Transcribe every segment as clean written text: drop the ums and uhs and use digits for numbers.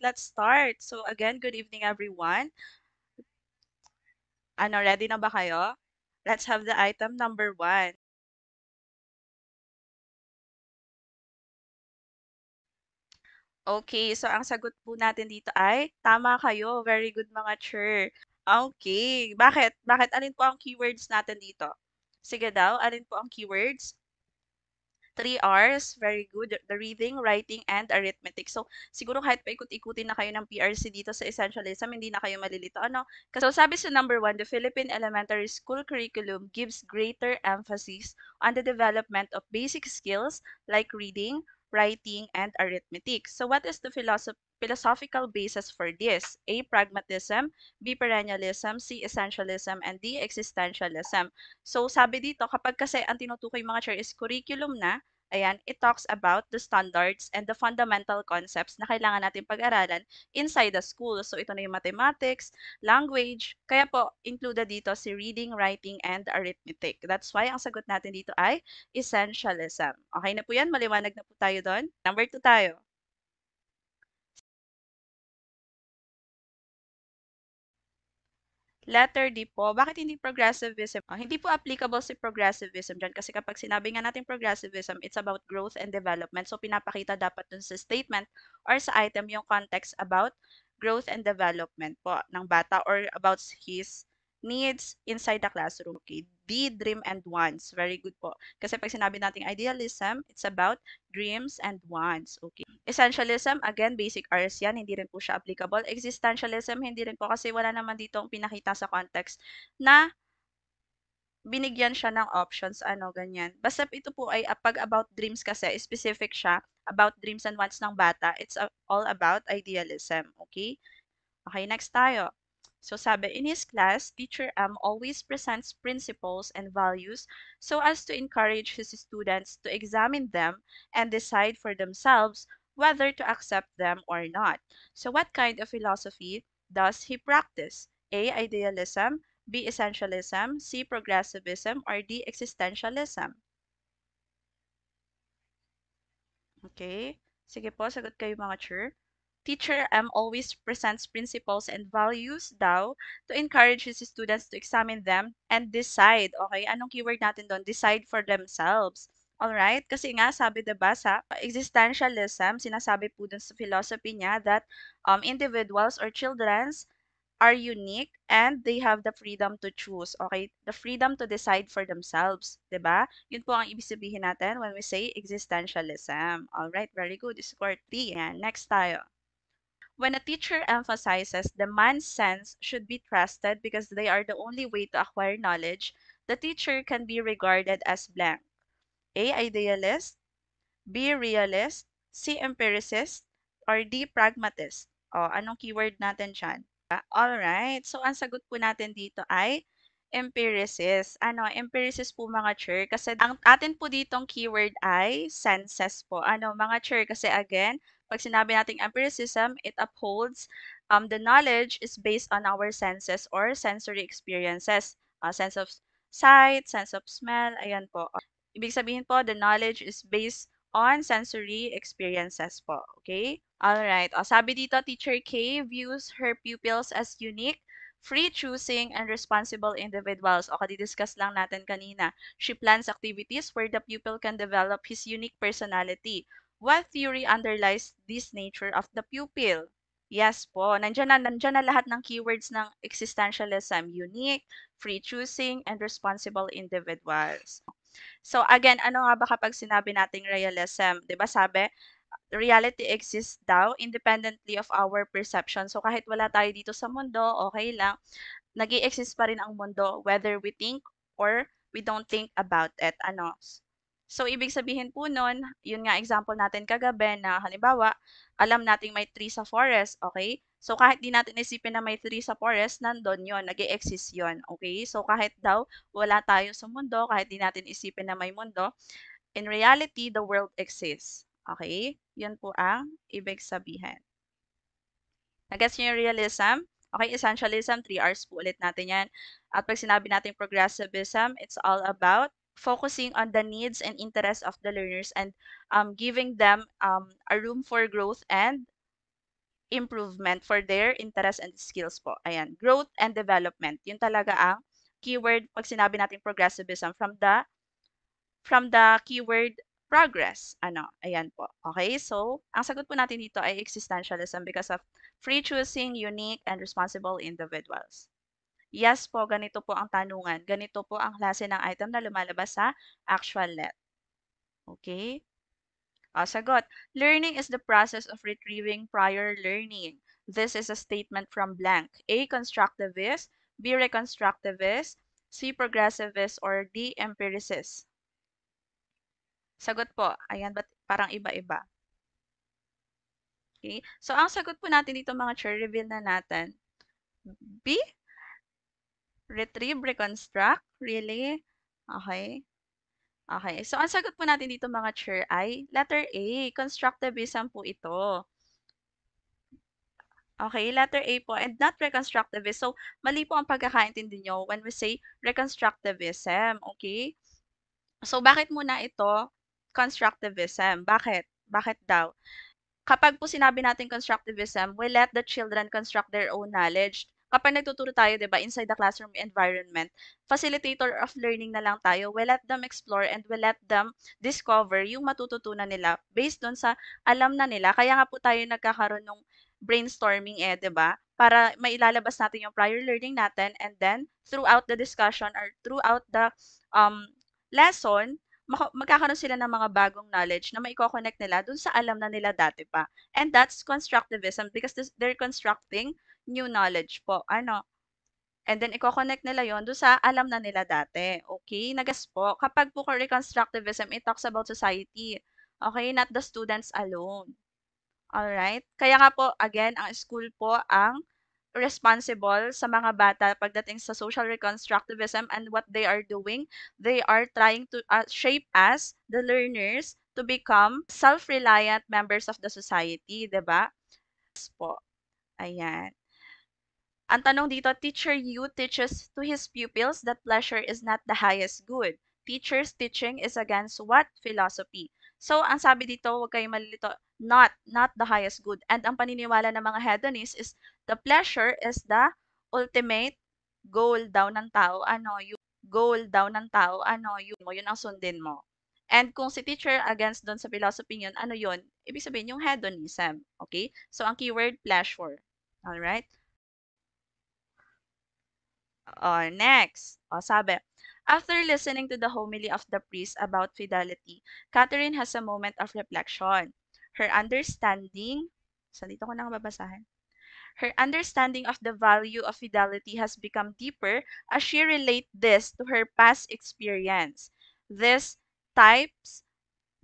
let's start. So again, good evening everyone. Ready na ba kayo? Let's have the item number 1. Okay, so ang sagot po natin dito ay tama kayo. Very good mga chur. Okay, bakit? Bakit? Alin po ang keywords natin dito? Sige daw, alin po ang keywords? 3 R's, very good. The reading, writing, and arithmetic. So, siguro kahit paikot-ikutin na kayo ng PRC dito sa essentialism, hindi na kayo malilito. So, sabi sa number 1, the Philippine elementary school curriculum gives greater emphasis on the development of basic skills like reading, writing, and arithmetic. So, what is the philosophical basis for this? A. Pragmatism, B. Perennialism, C. Essentialism, and D. Existentialism. So, sabi dito, kapag kasi ang tinutukoy mga chair is curriculum na, ayan, it talks about the standards and the fundamental concepts na kailangan natin pag-aralan inside the school. So, ito na yung mathematics, language, kaya po, included dito si reading, writing, and arithmetic. That's why ang sagot natin dito ay essentialism. Okay na po yan? Maliwanag na po tayo doon? Number 2 tayo. Letter D po, bakit hindi progressivism? Hindi po applicable si progressivism dyan kasi kapag sinabi nga natin progressivism, it's about growth and development. So, pinapakita dapat dun sa statement or sa item yung context about growth and development po ng bata or about his needs inside the classroom. Okay. D, dream and wants. Very good po. Kasi pag sinabi natin idealism, it's about dreams and wants. Okay. Essentialism, again, basic R's yan, hindi rin po siya applicable. Existentialism, hindi rin po kasi wala naman ditong pinakita sa context na binigyan siya ng options, ganyan. Basta ito po ay pag about dreams kasi, specific siya, about dreams and wants ng bata, it's all about idealism, okay? Okay, next tayo. So sabi, in his class, Teacher M always presents principles and values so as to encourage his students to examine them and decide for themselves whether to accept them or not. So what kind of philosophy does he practice? A. Idealism, B. Essentialism, C. Progressivism, or D. Existentialism? Okay? Sige po, sagot kayo mga chur. Teacher M always presents principles and values daw to encourage his students to examine them and decide. Okay, anong keyword natin doon? Decide for themselves. Alright? Kasi nga, sabi diba sa existentialism, sinasabi po dun sa philosophy niya that individuals or children's are unique and they have the freedom to choose. Okay? The freedom to decide for themselves. 'Di ba? Yun po ang ibig sabihin natin when we say existentialism. Alright, very good. Score 3. Yan. Next tayo. When a teacher emphasizes the man's sense should be trusted because they are the only way to acquire knowledge, the teacher can be regarded as blank. A. Idealist, B. Realist, C. Empiricist, or D. Pragmatist. O, anong keyword natin dyan? Alright. So, ang sagot po natin dito ay empiricist. Empiricist po mga chur. Kasi ang atin po ditong keyword ay senses po. Mga chur. Kasi again, pag sinabi nating empiricism, it upholds the knowledge is based on our senses or sensory experiences. Sense of sight, sense of smell, ayan po. Ibig sabihin po, the knowledge is based on sensory experiences po. Okay? Alright. Sabi dito, Teacher K views her pupils as unique, free choosing, and responsible individuals. O, discuss lang natin kanina. She plans activities where the pupil can develop his unique personality. What theory underlies this nature of the pupil? Yes po. Nandiyan na lahat ng keywords ng existentialism. Unique, free choosing, and responsible individuals. So again, ano nga ba kapag sinabi nating realism? 'Di ba sabi, reality exists daw independently of our perception. So kahit wala tayo dito sa mundo, okay lang, nag exist pa rin ang mundo whether we think or we don't think about it. So, ibig sabihin po nun, yun nga example natin kagabi na halimbawa, alam nating may tree sa forest, okay? So, kahit di natin isipin na may tree sa forest, nandun yun, nag exist yun, okay? So, kahit daw wala tayo sa mundo, kahit di natin isipin na may mundo, in reality, the world exists. Okay? Yun po ang ibig sabihin. Nag-gets niyo yung realism? Okay, essentialism, 3 R's po ulit natin yan. At pag sinabi natin progressivism, it's all about focusing on the needs and interests of the learners and giving them a room for growth and improvement for their interest and skills po. Ayan, growth and development. Yun talaga ang keyword pag sinabi natin progressivism from the keyword progress. Ano, ayan po. Okay, so ang sagot po natin dito ay existentialism because of free choosing, unique, and responsible individuals. Yes po, ganito po ang tanungan. Ganito po ang klase ng item na lumalabas sa actual let. Okay? Sagot. Learning is the process of retrieving prior learning. This is a statement from blank. A. Constructivist. B. Reconstructivist. C. Progressivist. Or D. Empiricist. Sagot po. Ayan, ba't parang iba-iba? Okay? So, ang sagot po natin dito mga chair, reveal na natin. B. Retrieve, reconstruct. Really? Okay. Okay. So, ang sagot po natin dito mga chair ay letter A. Constructivism po ito. Okay, letter A po, and not reconstructivist. So, mali po ang pagkakaintindi nyo when we say reconstructivism. Okay? So, bakit muna ito constructivism? Bakit? Bakit daw? Kapag po sinabi natin constructivism, we let the children construct their own knowledge. Kapag nagtuturo tayo, 'di ba, inside the classroom environment, facilitator of learning na lang tayo. We let them explore and we let them discover yung matututunan nila based doon sa alam na nila. Kaya nga po tayo nagkakaroon ng brainstorming 'di ba? Para mailalabas natin yung prior learning natin and then throughout the discussion or throughout the um lesson, magkakaroon sila ng mga bagong knowledge na maiko-connect nila dun sa alam na nila dati pa. And that's constructivism because they're constructing new knowledge po. Ano? And then, i-connect nila yon doon sa alam na nila dati. Okay? Nagas po. Kapag po reconstructivism, it talks about society. Okay? Not the students alone. Alright? Kaya nga po, again, ang school po ang responsible sa mga bata pagdating sa social reconstructivism and what they are doing. They are trying to shape us, the learners, to become self-reliant members of the society, 'di ba? Po. Ayan. Ang tanong dito, Teacher Yu teaches to his pupils that pleasure is not the highest good. Teacher's teaching is against what philosophy? So, ang sabi dito, huwag kayong malilito, not the highest good. And ang paniniwala ng mga hedonists is the pleasure is the ultimate goal daw ng tao. Ano, yung goal daw ng tao, ano, yun ang sundin mo. And kung si teacher against doon sa philosophy yun, ano yun? Ibig sabihin yung hedonism. Okay? So, ang keyword, pleasure. Alright? Next. Sabi, after listening to the homily of the priest about fidelity, Catherine has a moment of reflection. Her understanding, saan dito ko nang babasahin? Her understanding of the value of fidelity has become deeper as she relates this to her past experience. This types,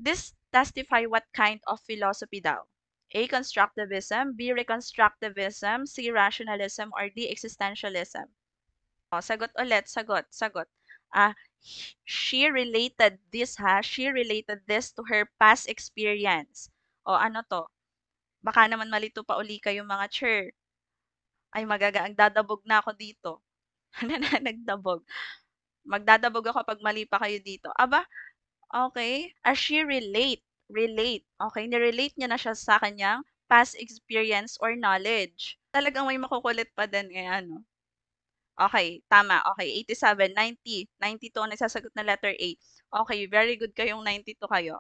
this testify what kind of philosophy daw? A. Constructivism, B. Reconstructivism, C. Rationalism, or D. Existentialism? Sagot ulit, sagot. Ah, she related this she related this to her past experience. Ano to? Baka naman malito pa uli kayo mga chair. Ay, ang dadabog na ako dito. Ano na nagdabog? Magdadabog ako pag mali pa kayo dito. Aba, okay. As she relate. Okay, nirelate niya na siya sa kanyang past experience or knowledge. Talagang may makukulit pa din eh, ano. Okay, tama. Okay, 87, 90. 92 ang nagsasagot na letter A. Okay, very good kayong 92 kayo.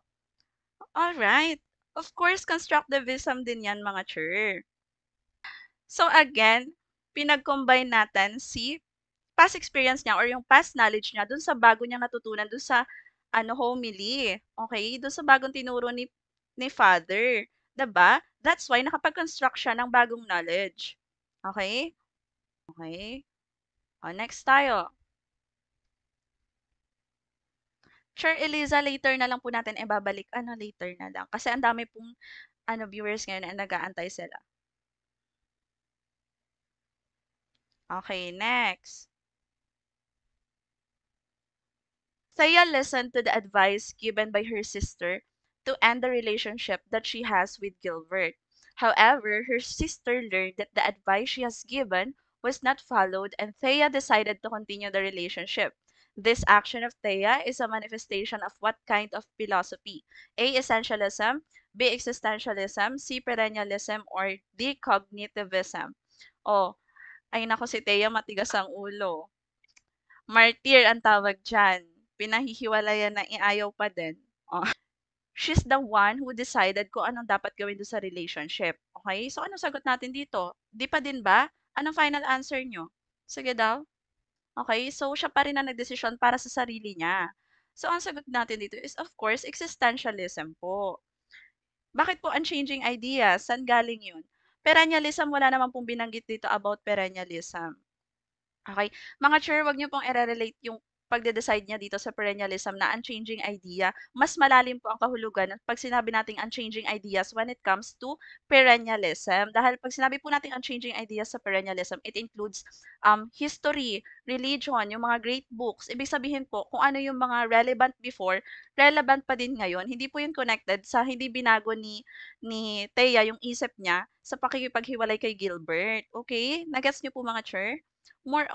Alright. Of course, constructivism din yan, mga chair. So again, pinag-combine natin si past experience niya or yung past knowledge niya dun sa bago niyang natutunan dun sa homily. Okay? Dun sa bagong tinuro ni Father. 'Di ba? That's why nakapag-construct siya ng bagong knowledge. Okay? Okay. Next tayo. Sure, Eliza, later na lang po natin ibabalik. Later na lang. Kasi ang dami pong viewers ngayon na nag-aantay sila. Okay, next. Thea listened to the advice given by her sister to end the relationship that she has with Gilbert. However, her sister learned that the advice she has given was not followed and Thea decided to continue the relationship. This action of Thea is a manifestation of what kind of philosophy? A. Essentialism, B. Existentialism, C. Perennialism, or D. Cognitivism. Oh, ay naku si Thea matigas ang ulo. Martyr ang tawag diyan. Pinahihiwalayan na ayaw pa din. Oh. She's the one who decided kung anong dapat gawin do'n sa relationship. Okay? So, anong sagot natin dito? Di pa din ba? Anong final answer nyo? Sige daw. Okay? So, siya pa rin ang nagdesisyon para sa sarili niya. So, ang sagot natin dito is, of course, existentialism po. Bakit po unchanging ideas? Saan galing yun? Perennialism, wala naman pong binanggit dito about perennialism. Okay, mga sure, wag niyo pong ire-relate yung pagde-decide niya dito sa perennialism na unchanging idea. Mas malalim po ang kahulugan 'pag sinabi nating unchanging ideas when it comes to perennialism. Dahil 'pag sinabi po nating unchanging ideas sa perennialism, it includes, history, religion, yung mga great books. Ibig sabihin po, kung ano yung mga relevant before, relevant pa din ngayon. Hindi po yun connected sa hindi binago ni Thea yung isip niya sa pakikipaghiwalay kay Gilbert, okay? Nagets niyo po mga sure? More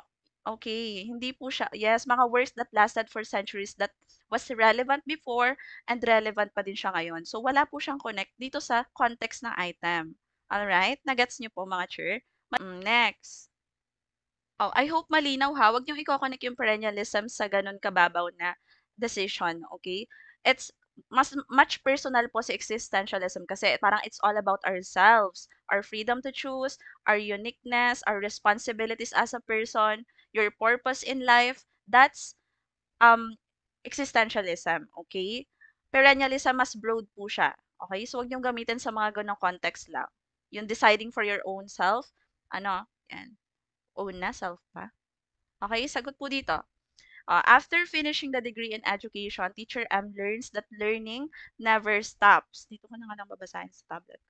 okay, hindi po siya yes, mga words that lasted for centuries that was relevant before and relevant pa din siya ngayon. So, wala po siyang connect dito sa context ng item. Alright? Nagets niyo po mga chur? Next. Oh, I hope malinaw ha. Huwag niyong i-connect yung perennialism sa ganun kababaw na decision, okay? It's much personal po si existentialism kasi parang it's all about ourselves, our freedom to choose, our uniqueness, our responsibilities as a person, your purpose in life. That's existentialism, okay? Perennialism mas broad po siya, okay? So, huwag niyong gamitin sa mga ganong context lang. Yung deciding for your own self, ano, yan. Own na, self pa. Okay, sagot po dito. After finishing the degree in education, Teacher M learns that learning never stops. Dito ko na nga lang babasahin sa tablet.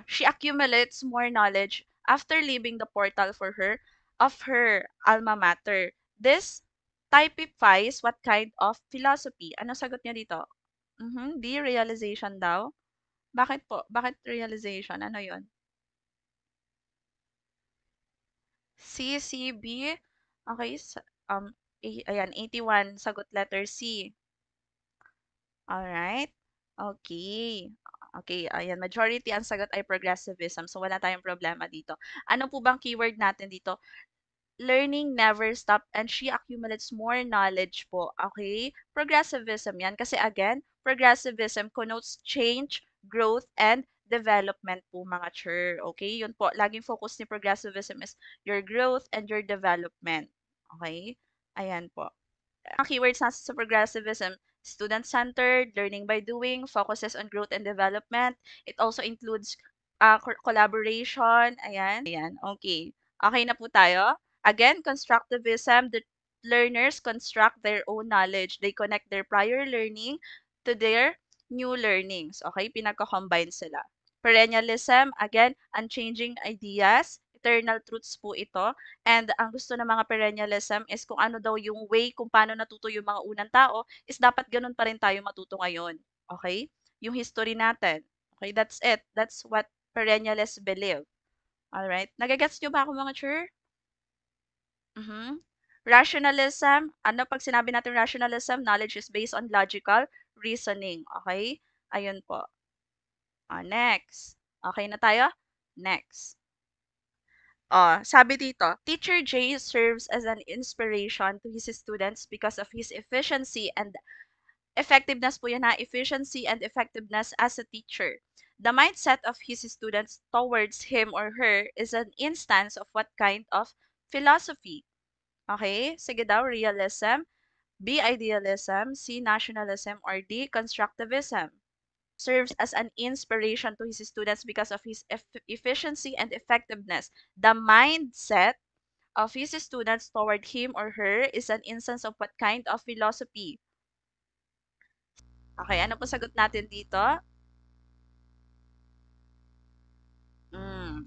She accumulates more knowledge after leaving the portal for her of her alma mater. This typifies what kind of philosophy? Ano sagot niya dito? D, realization daw. Bakit po? Bakit realization? Ano yon? C, C, B. Okay, ayan, 81, sagot letter C. Alright. Okay. Okay, ayan, majority ang sagot ay progressivism. So, wala tayong problema dito. Ano po bang keyword natin dito? Learning never stop and she accumulates more knowledge po. Okay? Progressivism yan. Kasi again, progressivism connotes change, growth, and development po mga chur. Okay? Yun po. Laging focus ni progressivism is your growth and your development. Okay? Ayan po. Ang keywords nasa sa progressivism, student-centered, learning by doing, focuses on growth and development. It also includes collaboration. Ayan, okay. Okay na po tayo. Again, constructivism, the learners construct their own knowledge. They connect their prior learning to their new learnings. Okay, pinagko-combine sila. Perennialism, again, unchanging ideas, eternal truths po ito. And ang gusto ng mga perennialism is kung ano daw yung way kung paano natuto yung mga unang tao is dapat ganun pa rin tayo matuto ngayon. Okay? Yung history natin. Okay, that's it. That's what perennialists believe. Alright? Nagagets nyo ba ako mga chur? Rationalism, ano pag sinabi natin rationalism, knowledge is based on logical reasoning. Okay? Ayun po. Next. Okay na tayo? Next. Sabi dito, Teacher J serves as an inspiration to his students because of his efficiency and effectiveness po yan ha, efficiency and effectiveness as a teacher. The mindset of his students towards him or her is an instance of what kind of philosophy? Okay, sige daw, realism, B, idealism, C, nationalism, or D, constructivism. Serves as an inspiration to his students because of his efficiency and effectiveness. The mindset of his students toward him or her is an instance of what kind of philosophy? Okay, ano po sagot natin dito?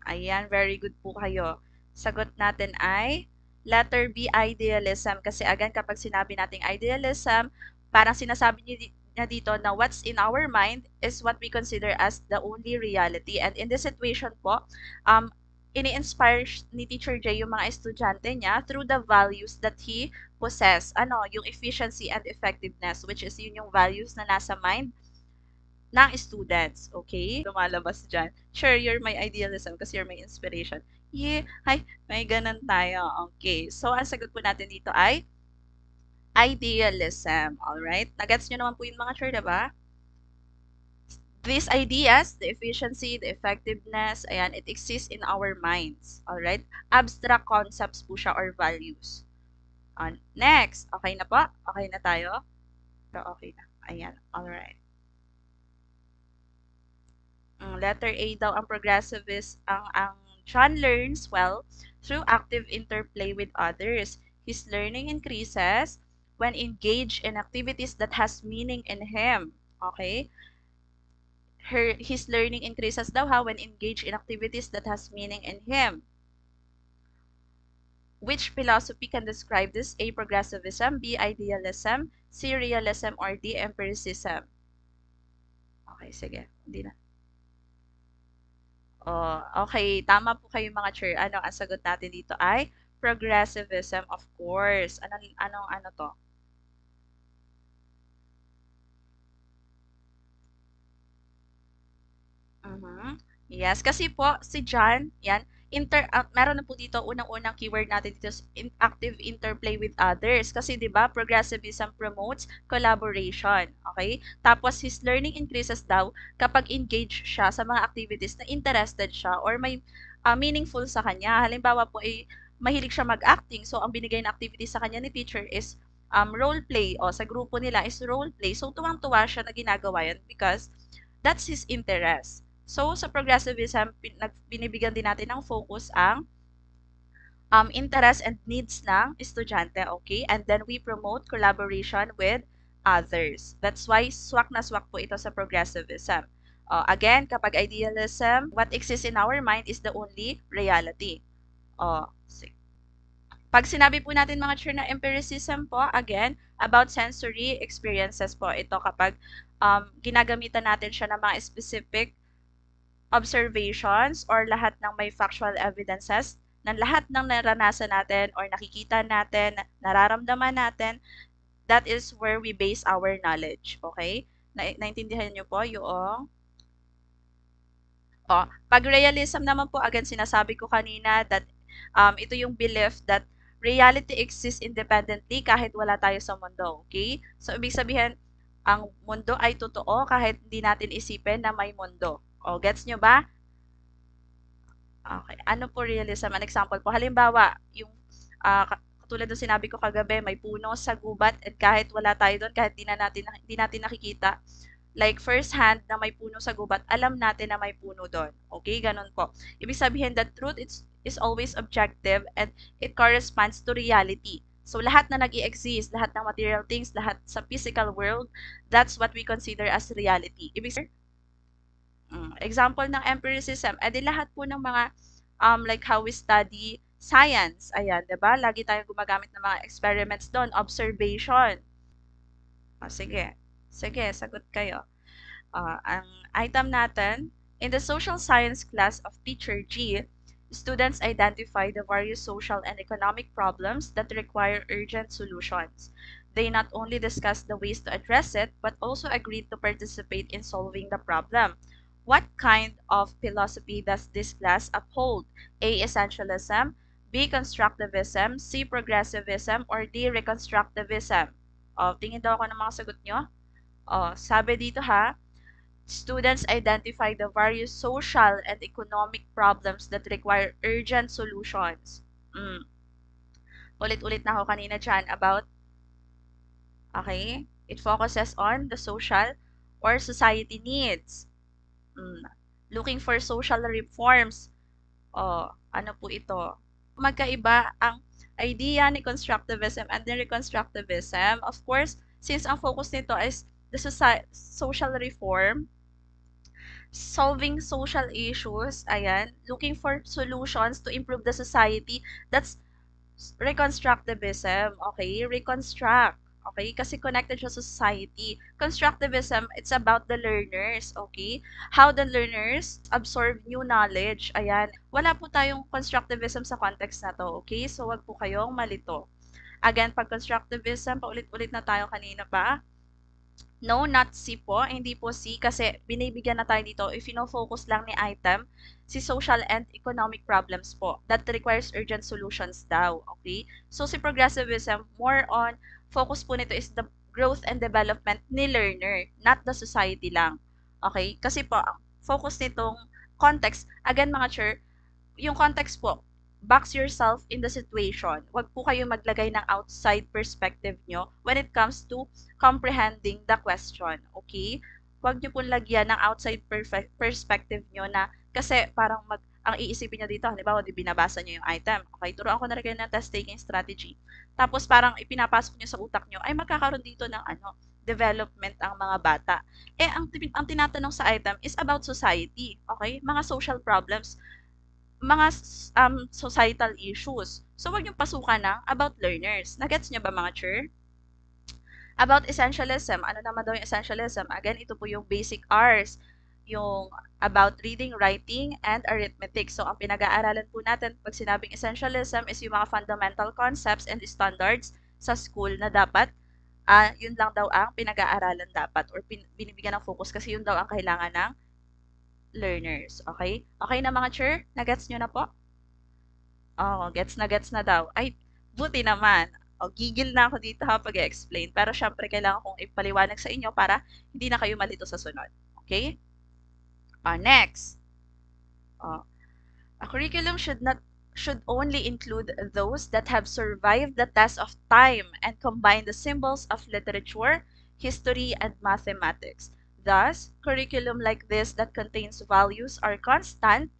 Ayan, very good po kayo. Sagot natin ay letter B, idealism. Kasi again, kapag sinabi nating idealism, parang sinasabi niya dito na what's in our mind is what we consider as the only reality. And in this situation po, ini-inspire ni Teacher J yung mga estudyante niya through the values that he possess. Ano, yung efficiency and effectiveness, which is yun yung values na nasa mind ng students. Okay? Lumalabas dyan. Sure, you're my idealism kasi you're my inspiration. Yeah, ay, may ganun tayo. Okay. So, ang sagot po natin dito ay idealism. Alright? Nagets nyo naman po yung mga sure, diba? These ideas, the efficiency, the effectiveness, ayan, it exists in our minds. Alright? Abstract concepts po siya or values. Next, okay na po? Okay na tayo? So, okay na. Ayan, alright. Letter A daw ang progressivist, ang John learns well through active interplay with others. His learning increases when engaged in activities that has meaning in him. Okay? His learning increases daw when engaged in activities that has meaning in him. Which philosophy can describe this? A. Progressivism, B. Idealism, C. Realism, or D. Empiricism? Okay, sige. Hindi na. Oh, okay. Tama po kayo mga chair. Ano, ang sagot natin dito ay progressivism, of course. Ano to? Mhm. Yes, kasi po si John, yan, meron na po dito unang-unang keyword natin dito active interplay with others. Kasi 'di ba, progressivism promotes collaboration, okay? Tapos his learning increases daw kapag engaged siya sa mga activities na interested siya or may meaningful sa kanya. Halimbawa po ay mahilig siya mag-acting. So ang binigay na activity sa kanya ni teacher is role play o sa grupo nila is role play. So tuwang-tuwa siya na ginagawa 'yan because that's his interest. So, sa progressivism, binibigyan din natin ng focus ang interest and needs ng estudyante, okay? And then we promote collaboration with others. That's why swak na swak po ito sa progressivism. Again, kapag idealism, what exists in our mind is the only reality. Sige. Pag sinabi po natin mga true na empiricism po, again, about sensory experiences po. Ito kapag ginagamitan natin siya ng mga specific observations or lahat ng may factual evidences ng lahat ng naranasan natin or nakikita natin, nararamdaman natin, that is where we base our knowledge. Okay? Naintindihan niyo po yung pag realism naman po, again, sinasabi ko kanina that ito yung belief that reality exists independently kahit wala tayo sa mundo. Okay? So, ibig sabihin, ang mundo ay totoo kahit hindi natin isipin na may mundo. O, gets nyo ba? Okay. Ano po realism? An example po, halimbawa, yung katulad ng sinabi ko kagabi, may puno sa gubat at kahit wala tayo doon, kahit di natin nakikita, like first hand na may puno sa gubat, alam natin na may puno doon. Okay, ganun po. Ibig sabihin that truth is always objective and it corresponds to reality. So lahat na nag-i-exist, lahat ng material things, lahat sa physical world, that's what we consider as reality. Ibig sabihin, example ng empiricism, edi lahat po ng mga like how we study science, ayan, 'di ba? Lagi tayong gumagamit ng mga experiments doon, observation. Sige. Sige, sagot kayo. Ang item natin, in the social science class of Teacher G, students identify the various social and economic problems that require urgent solutions. They not only discuss the ways to address it, but also agreed to participate in solving the problem. What kind of philosophy does this class uphold? A. Essentialism, B. Constructivism, C. Progressivism, or D. Reconstructivism? Tingin daw ako ng mga sagot nyo. Sabi dito ha, students identify the various social and economic problems that require urgent solutions. Ulit-ulit na ako kanina dyan about, okay, it focuses on the social or society needs. Looking for social reforms. Ano po ito? Magkaiba ang idea ni constructivism and the reconstructivism. Of course, since ang focus nito is the social reform, solving social issues, ayan, looking for solutions to improve the society, that's reconstructivism, okay? Reconstruct, okay? Kasi connected siya sa society. Constructivism, it's about the learners, okay? How the learners absorb new knowledge, ayan. Wala po tayong constructivism sa context na to, okay? So, wag po kayong malito. Again, pag constructivism, paulit-ulit na tayo kanina pa. No, not C po. Hindi po C kasi binibigyan na tayo dito. If focus lang ni item, si social and economic problems po that requires urgent solutions daw. Okay? So si progressivism, more on, focus po nito is the growth and development ni learner, not the society lang. Okay? Kasi po, ang focus nitong context, again mga sure, yung context po, box yourself in the situation. Huwag po kayo maglagay ng outside perspective nyo when it comes to comprehending the question. Okay? Huwag nyo po lagyan ng outside perspective nyo na kasi parang ang iisipin nyo dito, halimbawa, di binabasa nyo yung item. Okay, turuan ko na rin kayo ng test-taking strategy. Tapos parang ipinapasok nyo sa utak nyo, ay magkakaroon dito ng development ang mga bata. Ang tinatanong sa item is about society. Okay? Mga social problems, mga societal issues. So, wag yung pasukan ng about learners. Nagets nyo ba mga chur? About essentialism. Ano naman daw yung essentialism? Again, ito po yung basic R's. Yung about reading, writing, and arithmetic. So, ang pinag-aaralan po natin pag sinabing essentialism is yung mga fundamental concepts and standards sa school na dapat yun lang daw ang pinag-aaralan dapat or binibigyan ng focus kasi yun daw ang kailangan ng learners. Okay? Okay na mga chur? Nagets nyo na po? Oo, gets na daw. Ay, buti naman. O, gigil na ako dito ha pag-explain. Pero syempre, kailangan kong ipaliwanag sa inyo para hindi na kayo malito sa sunod. Okay? Next. Uh, a curriculum should only include those that have survived the test of time and combine the symbols of literature, history, and mathematics. Thus, curriculum like this that contains values are constant,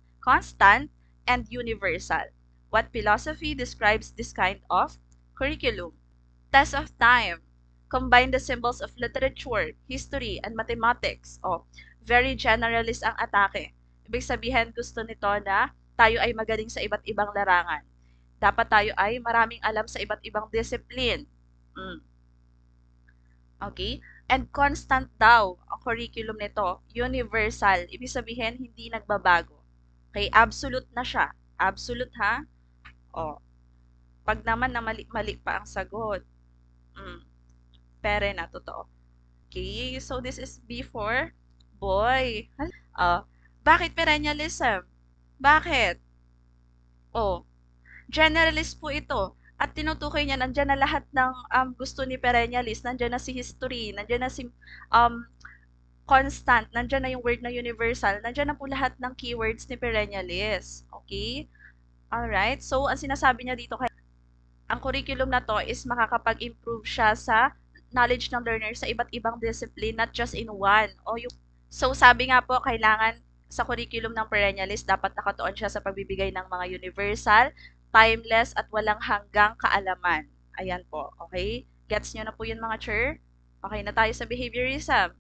and universal. What philosophy describes this kind of curriculum? Test of time. Combine the symbols of literature, history, and mathematics. Very generalist ang atake. Ibig sabihin, gusto nito na tayo ay magaling sa iba't ibang larangan. Dapat tayo ay maraming alam sa iba't ibang discipline. Okay? And constant daw ang curriculum nito. Universal. Ibig sabihin, hindi nagbabago. Okay? Absolute na siya. Absolute ha? Pag naman na mali pa ang sagot, pere na, totoo. Okay, so this is B for boy. Bakit perennialism? Bakit? Generalist po ito. At tinutukoy niya, nandiyan na lahat ng gusto ni perennialist. Nandiyan na si history, nandiyan na si constant, nandiyan na yung word na universal, nandiyan na po lahat ng keywords ni perennialist. Okay? Alright, so ang sinasabi niya dito, ang curriculum na to is makakapag-improve siya sa knowledge ng learner sa iba't ibang discipline, not just in one. So, sabi nga po, kailangan sa curriculum ng perennialist, dapat nakatuon siya sa pagbibigay ng mga universal, timeless, at walang hanggang kaalaman. Ayan po, okay? Gets nyo na po yun mga chur? Okay na tayo sa behaviorism.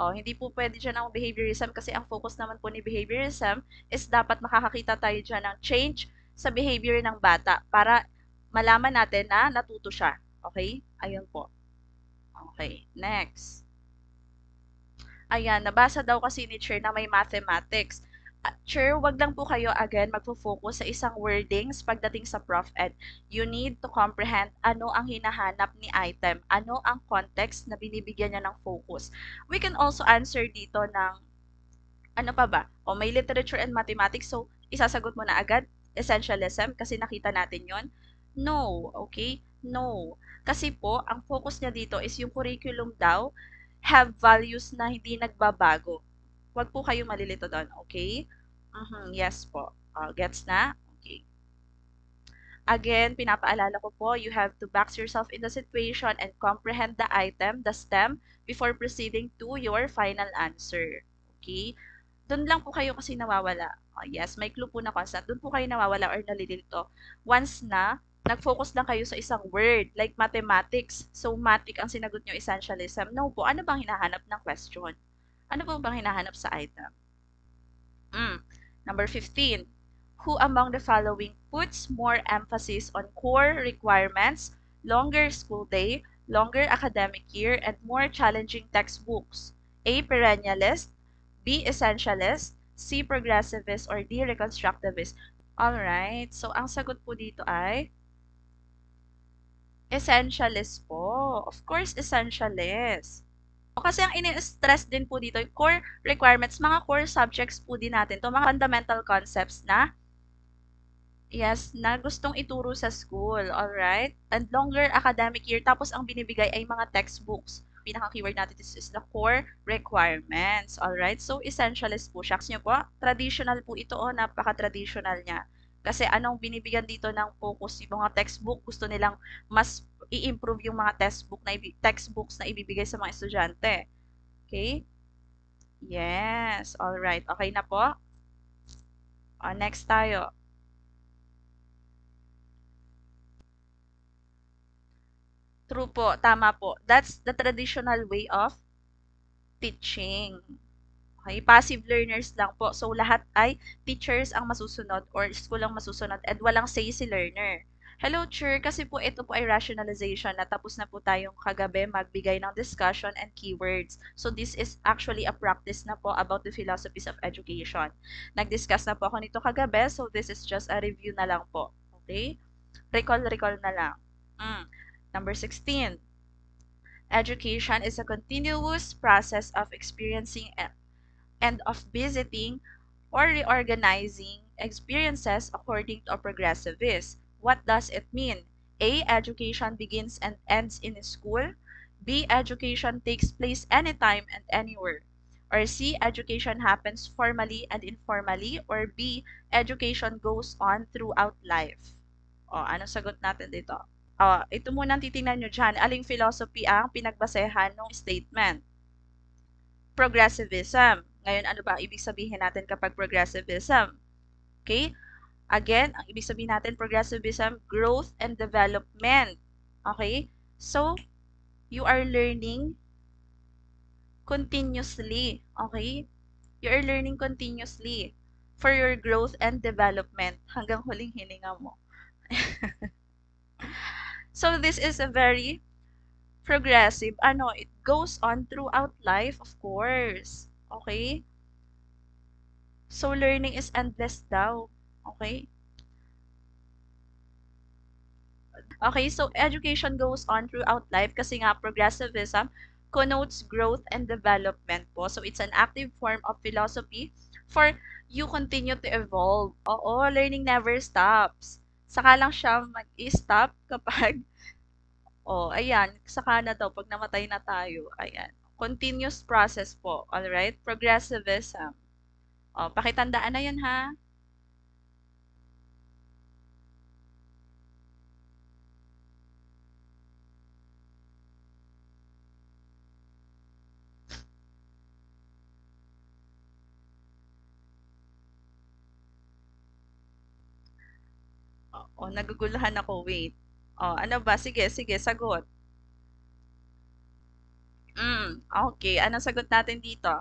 Hindi po pwede dyan ang behaviorism kasi ang focus naman po ni behaviorism is dapat makakakita tayo dyan ng change sa behavior ng bata para malaman natin na natuto siya. Okay? Ayun po. Okay, next. Ayan, nabasa daw kasi ni Cher na may mathematics. Cher, wag lang po kayo again magfo-focus sa isang wordings pagdating sa Prof Ed. You need to comprehend ano ang hinahanap ni item, ano ang context na binibigyan niya ng focus. We can also answer dito ng ano pa ba? May literature and mathematics, so isasagot mo na agad essentialism kasi nakita natin yon. No, okay? No. Kasi po, ang focus niya dito is yung curriculum daw have values na hindi nagbabago. Huwag po kayong malilito doon, okay? Yes po. Gets na? Okay. Again, pinapaalala ko po, you have to box yourself in the situation and comprehend the item, the STEM, before proceeding to your final answer. Okay? Doon lang po kayo kasi nawawala. Yes, may clue po na constant. Doon po kayo nawawala or nalilito. Once na nag-focus lang kayo sa isang word, like mathematics. So, matic ang sinagot nyo, essentialism. No po, ano bang hinahanap ng question? Ano po bang hinahanap sa item? Number 15. Who among the following puts more emphasis on core requirements, longer school day, longer academic year, and more challenging textbooks? A. Perennialist, B. Essentialist, C. Progressivist, or D. Reconstructivist? Alright, so ang sagot po dito ay essentialist po. Of course, essentialist. Kasi ang ini-stress din po dito, core requirements, mga core subjects po din natin 'to, mga fundamental concepts na yes, na gustong ituro sa school, alright? And longer academic year, tapos ang binibigay ay mga textbooks. Pinaka-keyword natin is the core requirements, alright? So, essentialist po siya. Kasi nyo po, traditional po ito, oh, napaka-traditional niya. Kasi anong binibigyan dito ng focus, yung mga textbook, gusto nilang mas i-improve yung mga textbooks na ibibigay sa mga estudyante. Okay? Yes, alright. Okay na po? Next tayo. True po, tama po. That's the traditional way of teaching. Okay, passive learners lang po. So, lahat ay teachers ang masusunod or school ang masusunod and walang say si learner. Hello, Chur. Kasi po ito po ay rationalization. Natapos na po tayong kagabi magbigay ng discussion and keywords. So, this is actually a practice na po about the philosophies of education. Nag-discuss na po ako nito kagabi. So, this is just a review na lang po. Okay? Recall na lang. Number 16. Education is a continuous process of experiencing and of visiting or reorganizing experiences according to a progressivist. What does it mean? A. Education begins and ends in a school. B. Education takes place anytime and anywhere. Or C. Education happens formally and informally. Or B. Education goes on throughout life. O, anong sagot natin dito? Ito muna ang titingnan nyo dyan. Aling philosophy ang pinagbasehan ng statement? Progressivism. Ngayon, ano ba ang ibig sabihin natin kapag progressivism? Okay? Again, ang ibig sabihin natin, progressivism, growth and development. Okay? So, you are learning continuously. Okay? You are learning continuously for your growth and development hanggang huling hininga mo. So, this is a very progressive, it goes on throughout life, of course. Okay? So, learning is endless daw. Okay? Okay, so education goes on throughout life kasi nga progressivism connotes growth and development po. So, it's an active form of philosophy for you continue to evolve. Oo, learning never stops. Saka lang siya mag-stop kapag ayan, saka na daw pag namatay na tayo. Ayan. Continuous process po. Alright? Progressivism. Pakitandaan na yan ha. Naguguluhan ako. Wait. Ano ba? Sige, sige, sagot. Okay. Anong sagot natin dito?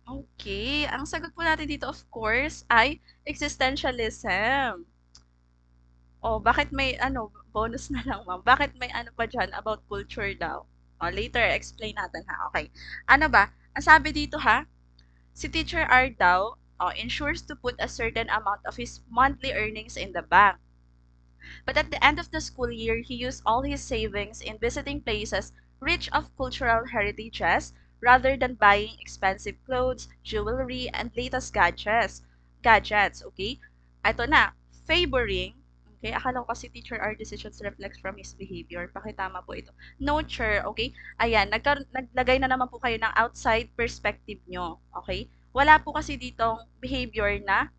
Okay. Ang sagot po natin dito, of course, ay existentialism. Bakit may bonus na lang, ma'am. Bakit may ano pa dyan about culture daw? Later, explain natin ha. Okay. Ano ba? Ang sabi dito ha, si Teacher R daw, ensures to put a certain amount of his monthly earnings in the bank. But at the end of the school year, he used all his savings in visiting places rich of cultural heritages rather than buying expensive clothes, jewelry, and latest gadgets, okay? Ito na, favoring, okay? Akala ko kasi teacher our decisions reflects from his behavior. Pakitama po ito. Nurture, okay? Ayan, naglagay na naman po kayo ng outside perspective nyo, okay? Wala po kasi ditong behavior na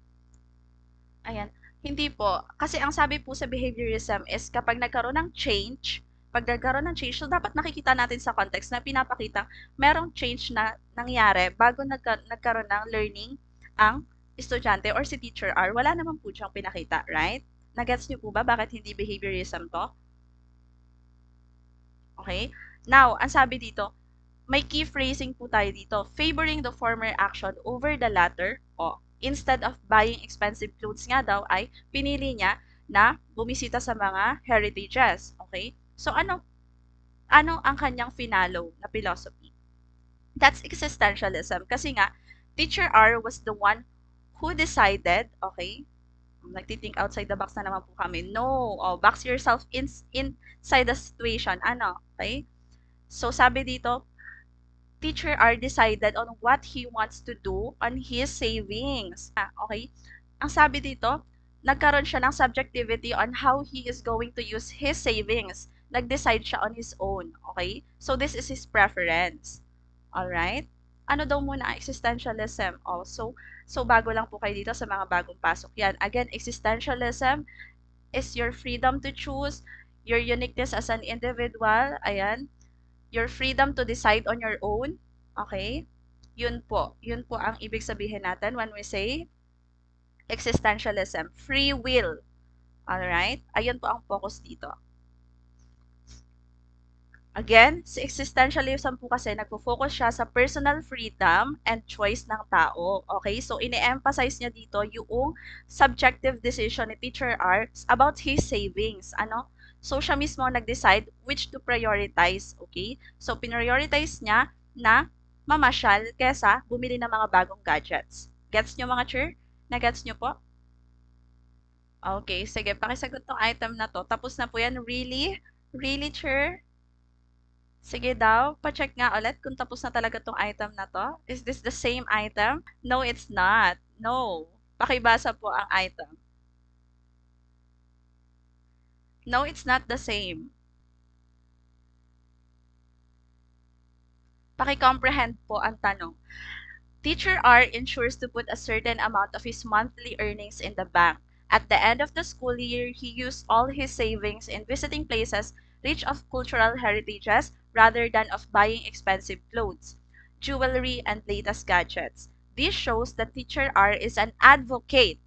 ayan. Hindi po. Kasi ang sabi po sa behaviorism is kapag nagkaroon ng change, pag nagkaroon ng change, so dapat nakikita natin sa context na pinapakita merong change na nangyari bago nagkaroon ng learning ang estudyante or si teacher R. Wala naman po siyang pinakita, right? Nagets niyo po ba bakit hindi behaviorism to? Okay? Now, ang sabi dito, may key phrasing po tayo dito. Favoring the former action over the latter. Instead of buying expensive clothes nga daw ay pinili niya na bumisita sa mga heritages. Okay? So ano ang kanyang finalo na philosophy? That's existentialism kasi nga Teacher R was the one who decided, okay? Nagti-think outside the box na naman po kami. No. Oh, box yourself inside the situation. Ano? Okay? So, sabi dito, teacher are decided on what he wants to do on his savings. Okay? Ang sabi dito, nagkaroon siya ng subjectivity on how he is going to use his savings. Nag-decide siya on his own. Okay? So, this is his preference. Alright? Ano daw muna ang existentialism? So bago lang po kayo dito sa mga bagong pasok yan. Again, existentialism is your freedom to choose, your uniqueness as an individual, ayan, your freedom to decide on your own, okay? Yun po ang ibig sabihin natin when we say existentialism, free will, alright? Ayun po ang focus dito. Again, si existentialism po kasi nagpo-focus siya sa personal freedom and choice ng tao. Okay? So, ine-emphasize niya dito yung subjective decision ni Teacher R about his savings. Ano? So, siya mismo nag-decide which to prioritize. Okay? So, prioritize niya na mamasyal kesa bumili ng mga bagong gadgets. Gets niyo mga chur? Na-gets niyo po? Okay, sige. Pakisagot tong item na to. Tapos na po yan. Really? Really, chur? Sige daw, pa-check nga ulit kung tapos na talaga tong item na to. Is this the same item? No, it's not. No. Pakibasa po ang item. No, it's not the same. Paki-comprehend po ang tanong. Teacher R ensures to put a certain amount of his monthly earnings in the bank. At the end of the school year, he used all his savings in visiting places rich of cultural heritages rather than of buying expensive clothes, jewelry, and latest gadgets. This shows that Teacher R is an advocate.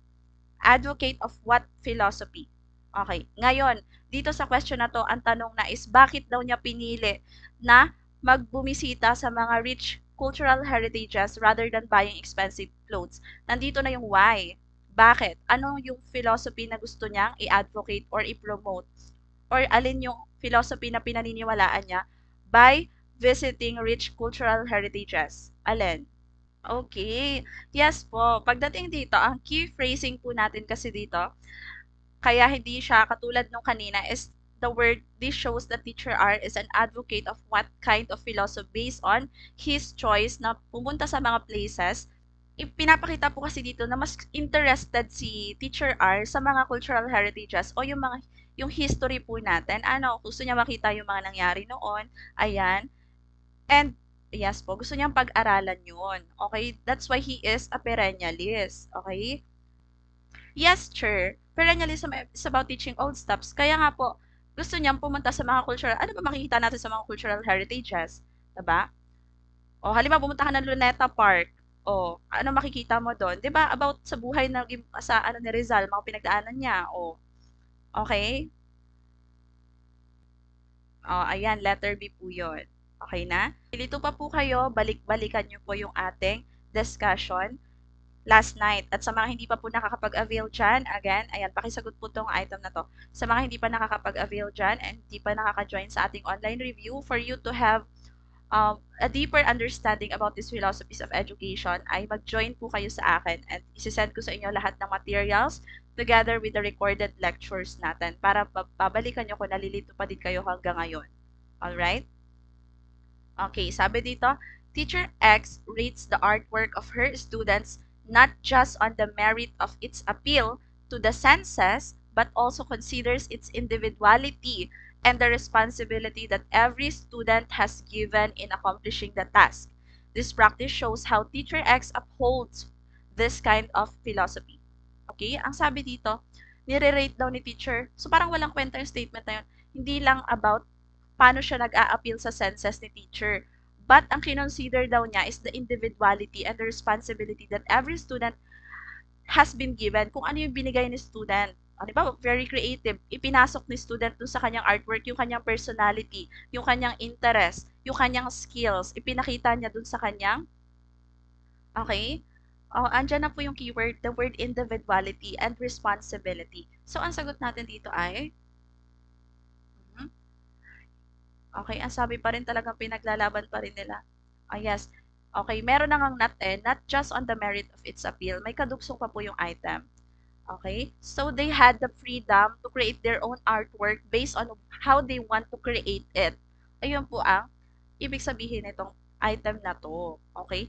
Advocate of what philosophy? Okay. Ngayon, dito sa question na to, ang tanong na is bakit daw niya pinili na magbumisita sa mga rich cultural heritages rather than buying expensive clothes? Nandito na yung why. Bakit? Ano yung philosophy na gusto niyang i-advocate or i-promote? Or alin yung philosophy na pinaniniwalaan niya by visiting rich cultural heritages? Alin? Okay. Yes po. Pagdating dito, ang key phrasing po natin kasi dito, kaya hindi siya katulad nung kanina is the word, this shows that Teacher R is an advocate of what kind of philosophy based on his choice na pumunta sa mga places. Ipinapakita po kasi dito na mas interested si Teacher R sa mga cultural heritages o yung history po natin. Ano, gusto niya makita yung mga nangyari noon. Ayan. And yes po, gusto niyang pag-aralan yun. Okay? That's why he is a perennialist. Okay? Yes, sure. Perennialism is about teaching old stuffs. Kaya nga po, gusto niyang pumunta sa mga cultural, ano ba makikita natin sa mga cultural heritages? Diba? O, halimbawa, pumunta ka ng Luneta Park. O, ano makikita mo doon? Diba? About sa buhay ng, sa ano ni Rizal, mga pinagdaanan niya. O, okay? O, ayan, letter B po yun. Okay na? Ilito pa po kayo, balik-balikan niyo po yung ating discussion last night. At sa mga hindi pa po nakakapag-avail dyan, again, ayan, pakisagot po tong item na to. Sa mga hindi pa nakakapag-avail dyan and hindi pa nakaka-join sa ating online review, for you to have a deeper understanding about these philosophies of education, ay mag-join po kayo sa akin and isisend ko sa inyo lahat ng materials together with the recorded lectures natin para babalikan nyo kung nalilito pa din kayo hanggang ngayon. Alright? Okay, sabi dito, Teacher X rates the artwork of her students not just on the merit of its appeal to the senses, but also considers its individuality and the responsibility that every student has given in accomplishing the task. This practice shows how Teacher X upholds this kind of philosophy. Okay, ang sabi dito, nire-rate daw ni teacher. So parang walang kwenta yung statement na yun. Hindi lang about paano siya nag-a-appeal sa senses ni teacher. But ang kinonsider daw niya is the individuality and the responsibility that every student has been given. Kung ano yung binigay ni student. Di ba, very creative. Ipinasok ni student dun sa kanyang artwork, yung kanyang personality, yung kanyang interest, yung kanyang skills. Ipinakita niya dun sa kanyang, okay? Oh, andyan na po yung keyword, the word individuality and responsibility. So, ang sagot natin dito ay, okay, ang sabi pa rin talagang pinaglalaban pa rin nila. Yes. Okay, meron na ngang not just on the merit of its appeal. May kadugsong pa po yung item. Okay? So they had the freedom to create their own artwork based on how they want to create it. Ayun po ang ibig sabihin nitong item na to. Okay?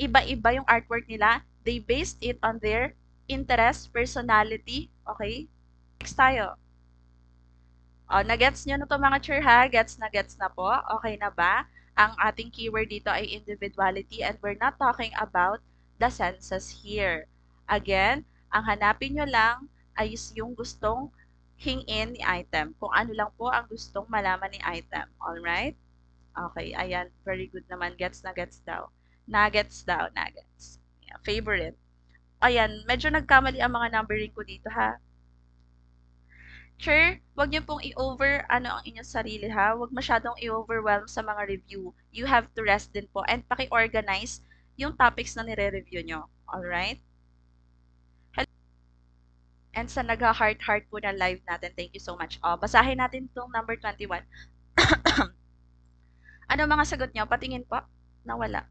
Iba-iba yung artwork nila. They based it on their interest, personality. Okay? Next tayo. Nagets nyo na to mga chur ha? Gets na po? Okay na ba? Ang ating keyword dito ay individuality and we're not talking about the senses here. Again, ang hanapin nyo lang ay yung gustong hingin ni item. Kung ano lang po ang gustong malaman ni item. Alright? Okay, ayan. Very good naman. Gets na gets daw. Nuggets daw, nuggets. Yeah, favorite. Ayan, medyo nagkamali ang mga numbering ko dito ha. Sure, wag niyo pong i-over ano ang inyong sarili ha. Wag masyadong i-overwhelm sa mga review. You have to rest din po and paki-organize yung topics na nire-review nyo. Alright? And sa nag-heart-heart po na live natin, thank you so much. Basahin natin itong number 21. Ano mga sagot nyo? Patingin po. Nawala.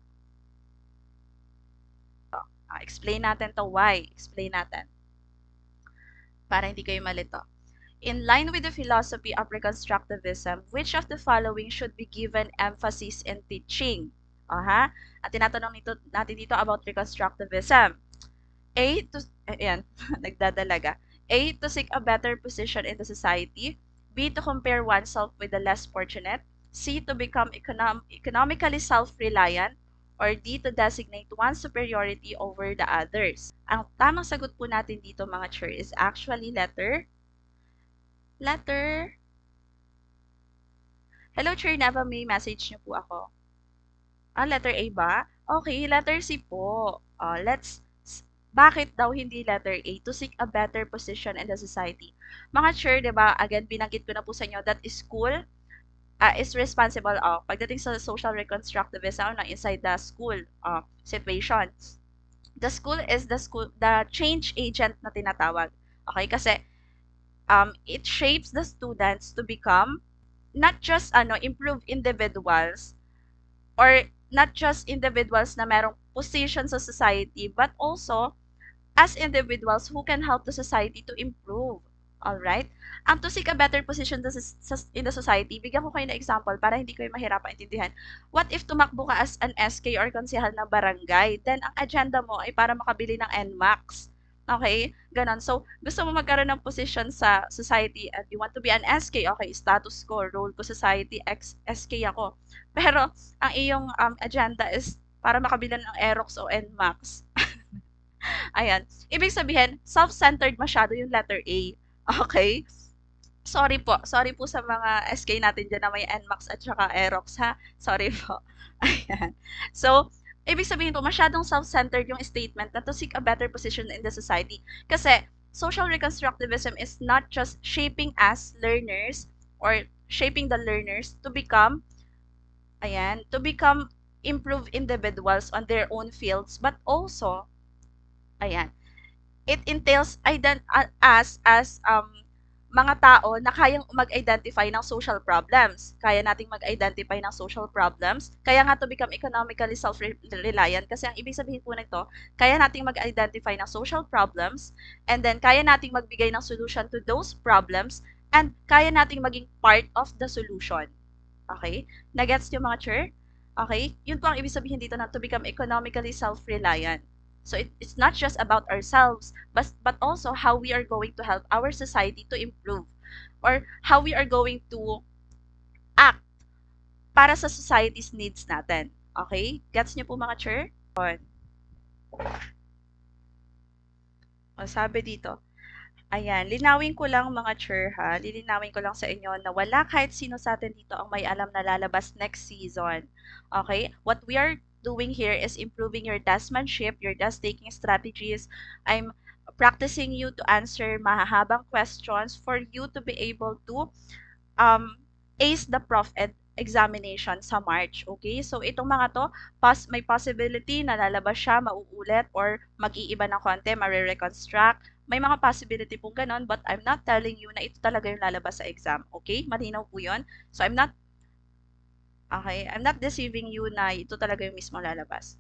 Explain natin to. Why? Explain natin. Para hindi kayo malito. In line with the philosophy of Reconstructivism, which of the following should be given emphasis in teaching? Ha? At tinatanong natin dito about Reconstructivism. A, ayan, nagdadalaga. A, to seek a better position in the society. B, to compare oneself with the less fortunate. C, to become economically self-reliant. Or D, to designate one's superiority over the others. Ang tamang sagot po natin dito mga chur is actually letter. Hello, Chur Neva, may message niyo po ako. Letter A ba? Okay, letter C po. Bakit daw hindi letter A? To seek a better position in the society. Mga Chur, di ba, again, binanggit ko na po sa inyo that school is responsible pagdating sa social reconstructivism inside the school situation. The school is the change agent na tinatawag. Okay, kasi it shapes the students to become not just improve individuals or not just individuals na merong position sa society but also as individuals who can help the society to improve. Alright? To seek a better position in the society, bigyan ko kayo ng example para hindi kayo mahirapan intindihan. What if tumakbo ka as an SK or konsehal ng barangay? Then, ang agenda mo ay para makabili ng NMAX. Okay? Ganon. So, gusto mo magkaroon ng position sa society and you want to be an SK. Okay, status ko, role ko society, SK ako. Pero, ang iyong agenda is para makabili ng Aerox o NMAX. Ayan. Ibig sabihin, self-centered masyado yung letter A. Okay? Sorry po. Sorry po sa mga SK natin dyan na may NMAX at saka Aerox, ha? Sorry po. Ayan. So, ibig sabihin po, masyadong self-centered yung statement na to seek a better position in the society. Kasi, social reconstructivism is not just shaping us learners or shaping the learners to become improved individuals on their own fields, but also, it entails us as mga tao na kayang mag-identify ng social problems. Kaya nating mag-identify ng social problems. Kaya nga to become economically self-reliant kasi ang ibig sabihin po nito, kaya nating mag-identify ng social problems and then kaya nating magbigay ng solution to those problems and kaya nating maging part of the solution. Okay? Nagets niyo mga chur? Okay? Yun po ang ibig sabihin dito na to become economically self-reliant. So it's not just about ourselves, but also how we are going to help our society to improve or how we are going to act para sa society's needs natin. Okay? Gets niyo po mga chur? Sabi dito, ayan, linawin ko lang mga chur ha, lilinawin ko lang sa inyo na wala kahit sino sa atin dito ang may alam na lalabas next season. Okay? What we are doing here is improving your testmanship, your test-taking strategies. I'm practicing you to answer mahahabang questions for you to be able to ace the Prof-Ed examination sa March. Okay? So, itong mga to, may possibility na lalabas siya, mauulit, or mag-iiba ng konti, marireconstruct. May mga possibility pong ganon, but I'm not telling you na ito talaga yung lalabas sa exam. Okay? Malinaw po yun. So, I'm not deceiving you na ito talaga yung mismo lalabas.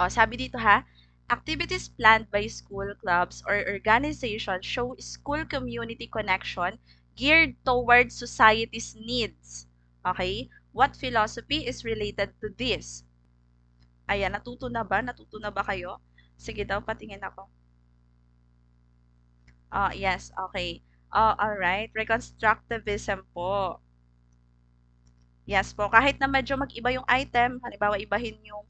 Sabi dito ha, Activities planned by school clubs or organizations show school community connection geared towards society's needs. Okay? What philosophy is related to this? Ayan, natuto na ba? Natuto na ba kayo? Sige daw, patingin ako. Yes, okay. Alright. Reconstructivism po. Yes po, kahit na medyo mag-iba yung item, halimbawa ibahin yung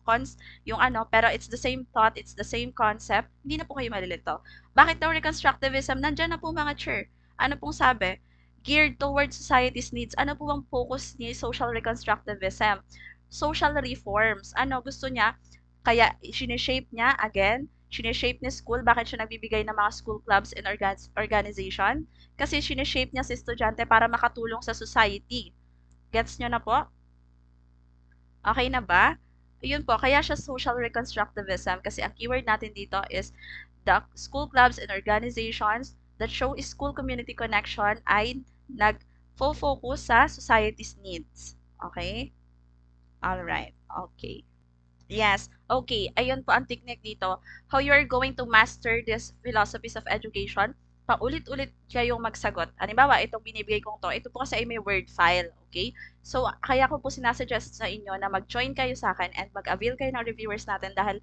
yung ano, pero it's the same thought, it's the same concept, hindi na po kayo malilito. Bakit daw reconstructivism? Nandiyan na po mga chair. Ano pong sabi? Geared towards society's needs. Ano po ang focus ni social reconstructivism? Social reforms. Ano gusto niya? Kaya sineshape niya, again, sineshape ni school. Bakit siya nagbibigay ng mga school clubs and organization? Kasi sineshape niya si estudyante para makatulong sa society. Gets nyo na po? Okay na ba? Ayun po, kaya siya social reconstructivism kasi ang keyword natin dito is the school clubs and organizations that show school community connection ay nag-full focus sa society's needs. Okay? Alright. Okay. Yes. Okay. Ayun po ang technique dito. How you are going to master these philosophies of education. Paulit-ulit kayong magsagot. Halimbawa, itong binibigay kong to, ito po kasi ay may word file. Okay? So, kaya ko po sinasuggest sa inyo na mag-join kayo sa akin and mag-avail kayo ng reviewers natin dahil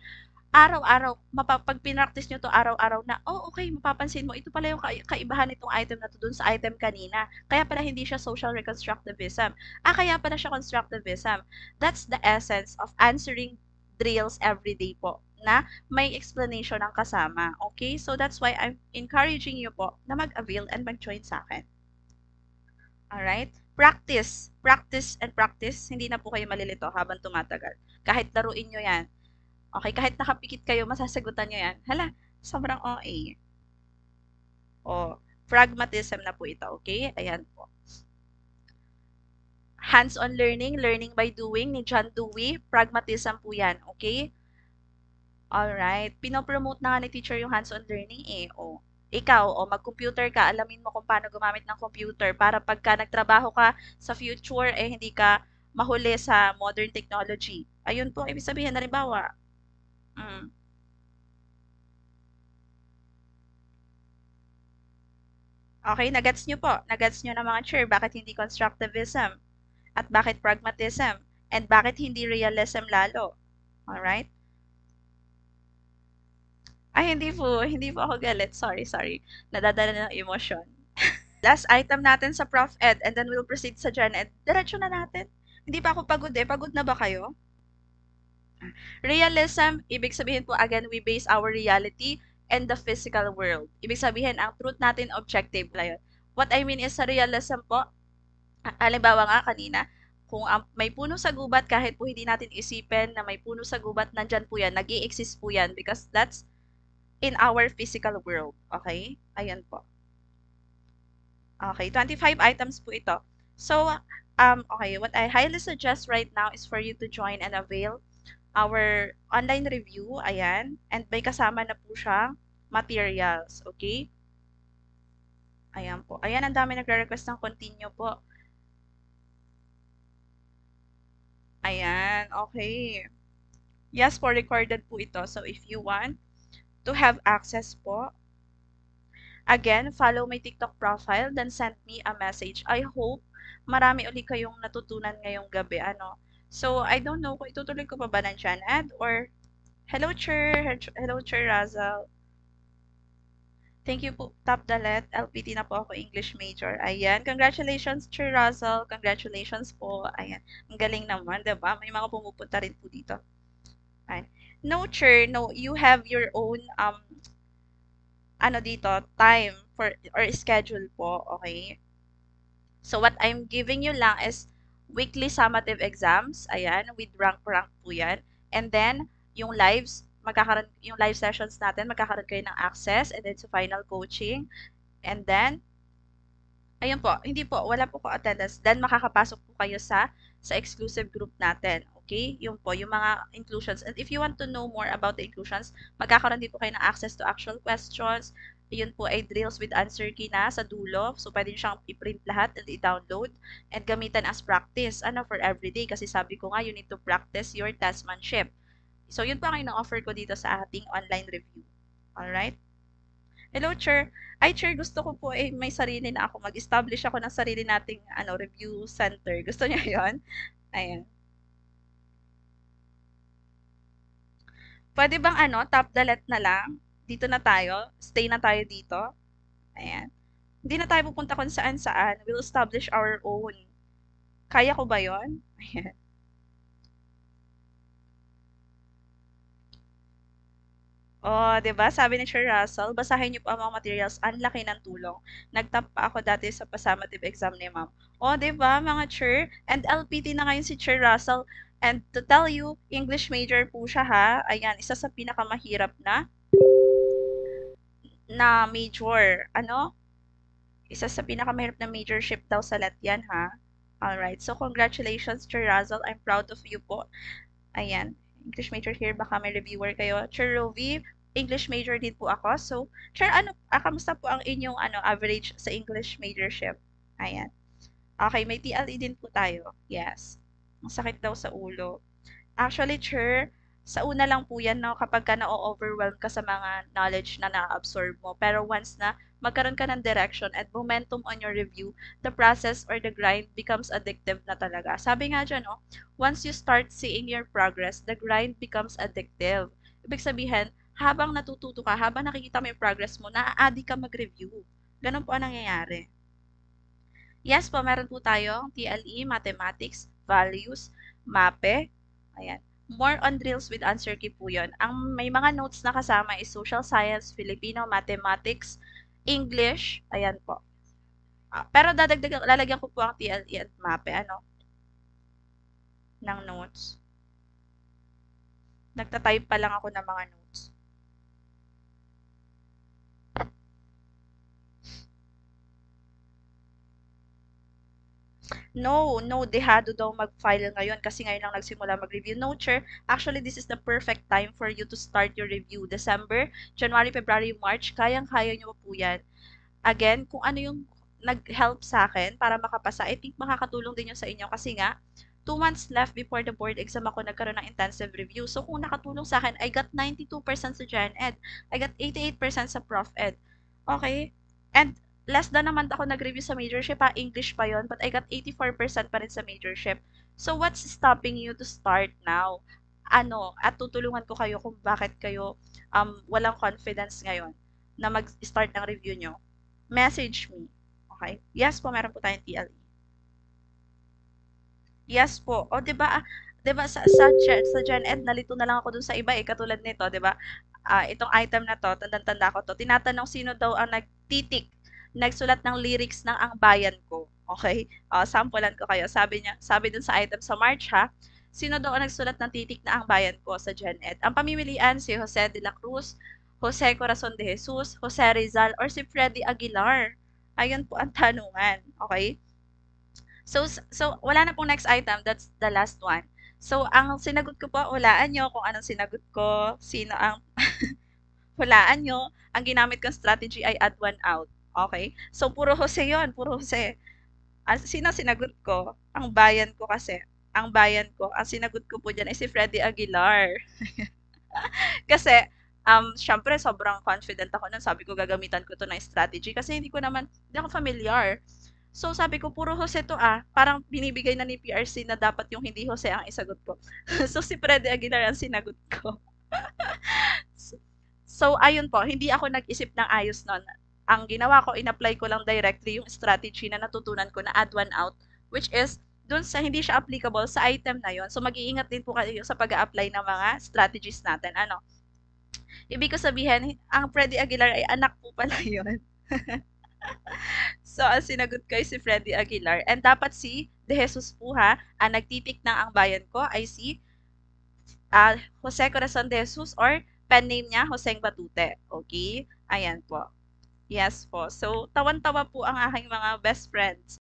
araw-araw, pag pinractice nyo to araw-araw na, oh, okay, mapapansin mo, ito pala yung kaibahan nitong item na to dun sa item kanina. Kaya pala hindi siya social reconstructivism. Kaya pala siya constructivism. That's the essence of answering drills every day po na may explanation ng kasama. Okay? So, that's why I'm encouraging you po na mag-avail and mag-join sa akin. Alright? Practice. Practice and practice. Hindi na po kayo malilito habang tumatagal. Kahit laruin nyo yan. Okay, kahit nakapikit kayo, masasagutan nyo yan. Hala, sobrang OA. Pragmatism na po ito, okay? Ayan po. Hands-on learning, learning by doing ni John Dewey. Pragmatism po yan, okay? Alright. Pinopromote na nga ni teacher yung hands-on learning eh. Ikaw, mag-computer ka, alamin mo kung paano gumamit ng computer para pagka nagtrabaho ka sa future, hindi ka mahuli sa modern technology. Ayun po, ibig sabihin, halimbawa, Okay, nagets nyo po. Nagets nyo na mga chair, bakit hindi constructivism? At bakit pragmatism? And bakit hindi realism lalo? Alright? Hindi po ako galit. Sorry. Nadadala ng emosyon. Last item natin sa Prof. Ed, and then we'll proceed sa Gen Ed. Diretso na natin. Hindi pa ako pagod eh. Pagod na ba kayo? Realism, ibig sabihin po again, we base our reality and the physical world. Ibig sabihin, ang truth natin objective na yun. What I mean is sa realism po, halimbawa nga kanina, kung may puno sa gubat, kahit po hindi natin isipin na may puno sa gubat, nandyan po yan, nag exist po yan because that's in our physical world. Okay? Ayan po. Okay, 25 items po ito. So, okay, what I highly suggest right now is for you to join and avail our online review, ayan, and may kasama na po siyang materials, okay? Ayan po. Ayan, ang dami nagre-request ng continue po. Ayan, okay. Yes po, recorded po ito. So, if you want to have access po, again, follow my TikTok profile, then send me a message. I hope marami ulit kayong natutunan ngayong gabi, ano. So, I don't know kung itutuloy ko pa ba ng Gen Ed or hello, Chur Razal. Thank you po, Top Dalet. LPT na po ako, English major. Ayan. Congratulations, Chur Razal. Congratulations po. Ayan. Ang galing naman, diba? May mga pumupunta rin po dito. Ayan. No, Chur. No, you have your own, time for, or schedule po. Okay? So, what I'm giving you lang is weekly summative exams. Ayan, with rank po yan. And then, yung yung live sessions natin, magkakaroon kayo ng access and then sa final coaching. And then, ayun po, wala po ko attendance. Then, makakapasok po kayo sa exclusive group natin. Okay? Yung po, yung mga inclusions. And if you want to know more about the inclusions, magkakaroon din po kayo ng access to actual questions. Yun po ay drills with answer key na sa dulo. So, pwede nyo siyang i-print lahat and i-download and gamitan as practice. For everyday. Kasi sabi ko nga, you need to practice your testmanship. So, yun po ang ino-offer ko dito sa ating online review. Alright? Hello, Chair. Ay, Chair, gusto ko po may sarili na ako. Mag-establish ako ng sarili nating review center. Gusto niya yon? Ayan. Pwede bang top the let na lang? Dito na tayo. Stay na tayo dito. Ayan. Hindi na tayo pupunta kung saan-saan. We'll establish our own. Kaya ko ba yon? Ayan. Oh, 'di ba? Sabi ni Sir Russell, basahin niyo po ang mga materials, ang laki ng tulong. Nagtap pa ako dati sa pasamative exam ni Ma'am. Oh, 'di ba, mga Sir? And LPT na ngayon si Sir Russell. And to tell you, English major po siya ha. Ayan, isa sa pinakamahirap na major. Ano? Isa sa pinakamahirap na majorship daw sa LAT yan ha. Alright, so congratulations, Sir Russell. I'm proud of you po. Ayan. English major here. Baka may reviewer kayo. Sir Rovi, English major din po ako. So, Sir, kamusta po ang inyong average sa English majorship? Ayan. Okay, may TLE din po tayo. Yes. Ang sakit daw sa ulo. Actually, Sir, sa una lang po yan, no, kapag ka na-overwhelm ka sa mga knowledge na na-absorb mo. Pero once na magkaroon ka ng direction and momentum on your review, the process or the grind becomes addictive na talaga. Sabi nga dyan, no, once you start seeing your progress, the grind becomes addictive. Ibig sabihin, habang natututo ka, habang nakikita mo yung progress mo, naa-addict ka mag-review. Ganun po ang nangyayari. Yes po, meron po tayong TLE, Mathematics, Values, MAPE. Ayan. More on drills with answer key po yun. Ang may mga notes na kasama is Social Science, Filipino, Mathematics, English. Ayan po. Pero lalagyan ko po ang TLE at MAPE, ng notes. Nagtatype pa lang ako ng mga notes. No, dehado daw mag-file ngayon kasi ngayon lang nagsimula mag-review. No, Chair. Actually, this is the perfect time for you to start your review. December, January, February, March, kayang-kaya nyo po yan. Again, kung ano yung nag-help sa akin para makapasa, I think makakatulong din yun sa inyo kasi nga, 2 months left before the board exam ako nagkaroon ng intensive review. So, kung nakatulong sa akin, I got 92% sa Gen Ed. I got 88% sa Prof Ed. Okay? And less than naman ako nag-review sa majorship ha, English pa yon, but I got 84% pa rin sa majorship. So, what's stopping you to start now? At tutulungan ko kayo kung bakit kayo walang confidence ngayon na mag-start ng review nyo. Message me. Okay? Yes po, meron po tayong TLE. Yes po. O, 'di ba? 'Di ba sa Gen Ed nalito na lang ako dun sa iba katulad nito, 'di ba? Itong item na to, tandang-tanda ko to. Tinatanong sino daw ang nagsulat ng lyrics ng Ang Bayan Ko. Okay? Sampulan ko kayo. Sabi dun sa item sa March ha, sino daw ang nagsulat ng titik na Ang Bayan Ko sa Gen Ed? Ang pamimilian si Jose de la Cruz, Jose Corazon de Jesus, Jose Rizal, or si Freddy Aguilar. Ayun po ang tanungan. Okay? So wala na pong next item. That's the last one. So, ang sinagot ko po, hulaan nyo kung anong sinagot ko, sino ang hulaan nyo. Ang ginamit kong strategy ay add one out. Okay? So, puro Jose yon, puro Jose. Sino sinagot ko? Ang bayan ko kasi. Ang bayan ko, ang sinagot ko po dyan ay si Freddy Aguilar. Kasi, syempre, sobrang confident ako nun. Sabi ko, gagamitan ko to na strategy kasi hindi ako familiar. So, sabi ko, puro Jose to Parang binibigay na ni PRC na dapat yung hindi Jose ang isagot ko. So, si Freddy Aguilar ang sinagot ko. So, ayun po, hindi ako nag-isip ng ayos nun. Ang ginawa ko, in-apply ko lang directly yung strategy na natutunan ko na add one out, which is, dun sa hindi siya applicable sa item na yon. So, mag-iingat din po kayo sa pag-a-apply ng mga strategies natin. Ibig ko sabihin, ang Freddy Aguilar ay anak po pala yun. So, ang sinagot ko ay si Freddy Aguilar. And dapat si De Jesus po ang nagtitik ng Ang Bayan Ko ay si Jose Corazon de Jesus or pen name niya, Joseng Batute. Okay? Ayan po. Yes po. So, tawan-tawa po ang aking mga best friends.